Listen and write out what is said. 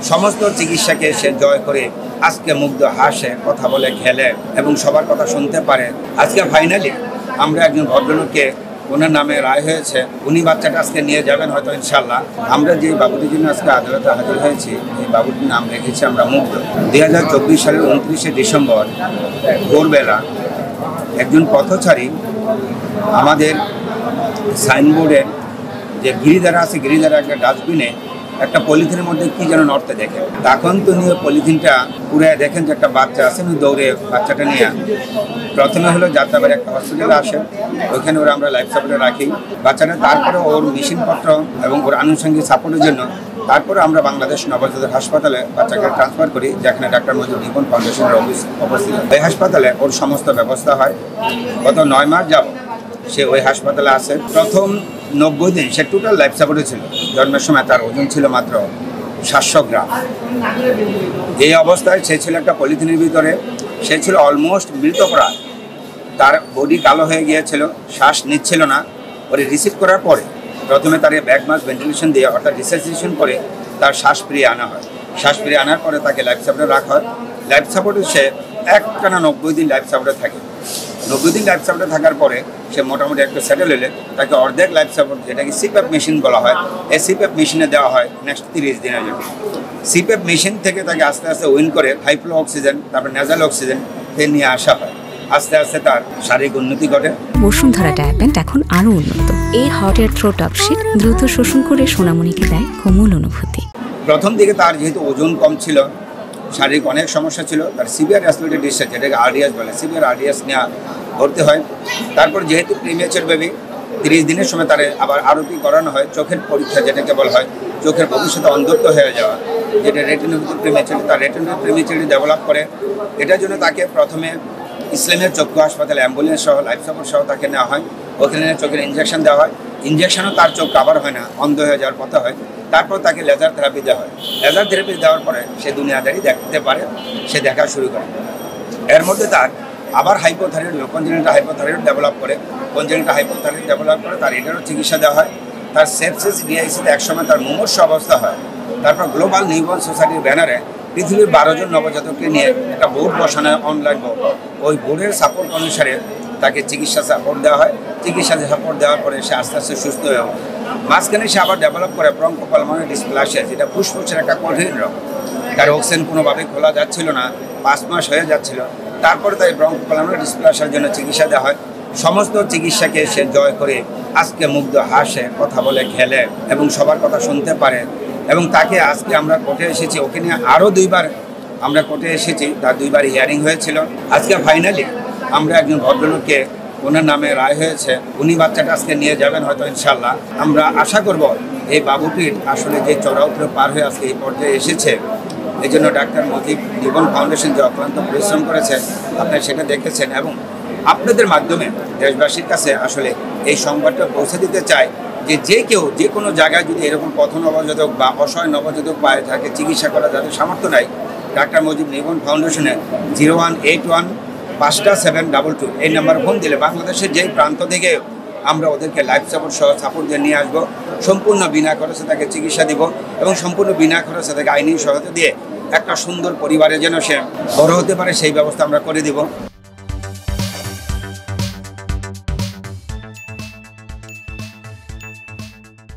সমস্ত চিকিৎসাকে সে জয় করে আজকে মুগ্ধ হাসে, কথা বলে, খেলে এবং সবার কথা শুনতে পারে। আজকে ফাইনালি আমরা একজন ভদ্রলোককে, ওনার নামে রায় হয়েছে, উনি বাচ্চাটা আজকে নিয়ে যাবেন হয়তো ইনশাল্লাহ। আমরা যে বাবুটির জন্য আজকে আদালতে হাজির হয়েছি, এই বাবুটির নাম রেখেছি আমরা মুগ্ধ। 2024 সালের 29শে ডিসেম্বর ভোরবেলা একজন পথচারী আমাদের সাইনবোর্ডের যে গিরিধারা আছে, গিরিধারা একটা ডাস্টবিনে একটা পলিথিনের মধ্যে কি যেন নড়তে দেখে। তখন তো নিয়ে পলিথিনটা পুরে দেখেন যে একটা বাচ্চা আছে, উনি দৌড়ে বাচ্চাটা নিয়ে প্রথমে হলো যাত্রাবাড়ি একটা হসপিটালে আসে, ওইখানে ওরা আমরা লাইফ সাপোর্টে রাখি বাচ্চাটা। তারপরে ওর মেশিনপত্র এবং ওর আনুষঙ্গিক সাপোর্টের জন্য তারপরে আমরা বাংলাদেশ নবজাতক হাসপাতালে বাচ্চাকে ট্রান্সফার করি, যেখানে ডাক্তার মজিবুর নিবন ফাউন্ডেশনের অফিস অবস্থিত। এই হাসপাতালে ওর সমস্ত ব্যবস্থা হয়। গত 9 মাস যাব সে ওই হাসপাতালে আসে। প্রথম 90 দিন সে টোটাল লাইফ সাপোর্টে ছিল। জন্মের সময় তার ওজন ছিল মাত্র 700 গ্রাম। এই অবস্থায় সে ছিল একটা পলিথিনের ভিতরে, সে ছিল অলমোস্ট মৃতপ্রায়। তার বডি কালো হয়ে গিয়েছিল, শ্বাস নিচ্ছিল না। ওরে রিসিভ করার পরে প্রথমে তার ব্যাক মাস ভেন্টিলেশন দিয়ে অর্থাৎ রিসার্সিটেশন করে তার শ্বাস ফিরিয়ে আনা হয়। শ্বাস ফিরিয়ে আনার পরে তাকে লাইফ সাপোর্টে রাখা হয়। লাইফ সাপোর্টে সে একটানা 90 দিন লাইফ সাপোর্টে থাকে। 90 দিন লাইফ সাপোর্টে থাকার পরে সে মোটামুটি একটু সেটেল হলে তাকে অর্ধেক লাইফ সাপোর্ট, যেটাকে সিপ্যাপ মেশিন বলা হয়, এই সিপ্যাপ মেশিনে দেওয়া হয় নেক্সট 30 দিনের জন্য। সিপ্যাপ মেশিন থেকে তাকে আস্তে আস্তে উইন করে হাই ফ্লো অক্সিজেন, তারপর নেজাল অক্সিজেন নিয়ে আসা হয়। আস্তে আস্তে তার শারীরিক উন্নতি ঘটে। বসুন্ধরা ডায়াপেন্ট এখন আরো উন্নত। এই hot air through top sheet দ্রুত শোষণ করে সোনামণিকে দেয় কোমল অনুভূতি। প্রথম দিকে তার যেহেতু ওজন কম ছিল, শারীরিক অনেক সমস্যা ছিল, তার সিভিয়ার রেসপিরেটরি ডিসঅর্ডার, যেটাকে আরডিএস বলে, সিভিয়ার আরডিএস নেওয়া ভর্তি হয়। তারপর যেহেতু প্রিমেচার বেবি, 30 দিনের সময় তার আবার আরোপি করানো হয় চোখের পরীক্ষা, যেটাকে বলা হয় চোখের ভবিষ্যতে অন্ধত্ব হয়ে যাওয়া, যেটা রেটিনোপ্যাথি প্রিমেচার। তার রেটিনোপ্যাথি প্রিমেচারি ডেভেলপ করে। এটার জন্য তাকে প্রথমে ইসলামের চক্ষু হাসপাতালে অ্যাম্বুলেন্স সহ লাইফ সাপোর্ট সহ তাকে নেওয়া হয়। ওখানে চোখের ইঞ্জেকশন দেওয়া হয়। ইঞ্জেকশনও তার চোখ কাভার হয় না, অন্ধ হয়ে যাওয়ার কথা হয়। তারপর তাকে লেজার থেরাপি দেওয়া হয়। লেজার থেরাপি দেওয়ার পরে সে দুনিয়াদারি দেখতে পারে, সে দেখা শুরু করে। এর মধ্যে তার আবার হাইপোথাইরয়েড, কনজেনিটাল হাইপোথাইরয়েড ডেভেলপ করে। কনজেনিটাল হাইপোথাইরয়েড ডেভেলপ করে তার এটারও চিকিৎসা দেওয়া হয়। তার সেপসিস ডিআইসিতে একসময় তার মুমূর্ষু অবস্থা হয়। তারপর গ্লোবাল নিউবর্ন সোসাইটির ব্যানারে পৃথিবীর 12 জন নবজাতককে নিয়ে একটা বোর্ড বসানো, অনলাইন বোর্ড। ওই বোর্ডের সাপোর্ট অনুসারে তাকে চিকিৎসা সাপোর্ট দেওয়া হয়। চিকিৎসা সাপোর্ট দেওয়ার পরে সে আস্তে আস্তে সুস্থ হয়ে ওঠে। মাঝখানে সে আবার ডেভেলপ করে ব্রঙ্কোপালমোনারি ডিসপ্লাসিয়া, যেটা ফুসফুসের একটা কঠিন রোগ। তার অক্সিজেন কোনোভাবে খোলা যাচ্ছিল না, 5 মাস হয়ে যাচ্ছিল। তারপরে তাই ব্রঙ্কোপালমোনারি ডিসপ্লাসিয়ার জন্য চিকিৎসা দেওয়া হয়। সমস্ত চিকিৎসাকে সে জয় করে আজকে মুগ্ধ হাসে, কথা বলে, খেলে এবং সবার কথা শুনতে পারে। এবং তাকে আজকে আমরা কোর্টে এসেছি, ওকে নিয়ে আরও 2বার আমরা কোর্টে এসেছি, তার 2বার হিয়ারিং হয়েছিল। আজকে ফাইনালি আমরা একজন ভদ্রলোককে, ওনার নামে রায় হয়েছে, উনি বাচ্চাটা আজকে নিয়ে যাবেন হয়তো ইনশাল্লাহ। আমরা আশা করব এই বাবুটির আসলে যে চড়াউতরে পার হয়ে আজকে এই পর্যায়ে এসেছে, এই জন্য ডাক্তার মজিবুর নিবন ফাউন্ডেশন যে অক্লান্ত পরিশ্রম করেছে, আপনারা সেটা দেখেছেন। এবং আপনাদের মাধ্যমে দেশবাসীর কাছে আসলে এই সংবাদটা পৌঁছে দিতে চাই যে যে কেউ যে কোনো জায়গায় যদি এরকম পথ নবজাতক বা অসহায় নবজাতক পায়, তাকে চিকিৎসা করা যাদের সামর্থ্য নাই, ডাক্তার মজিবুর নিবন ফাউন্ডেশনে 0181-5টা-722 এই নাম্বার ফোন দিলে বাংলাদেশের যেই প্রান্ত থেকে আমরা ওদেরকে লাইফ সাপোর্ট সহ সাপোর্ট দিয়ে নিয়ে আসবো। সম্পূর্ণ বিনা খরচে তাকে চিকিৎসা দিব এবং সম্পূর্ণ বিনা খরচে তাকে আইনি সহায়তা দিয়ে একটা সুন্দর পরিবারে যেন সে বড় হতে পারে, সেই ব্যবস্থা আমরা করে দিব।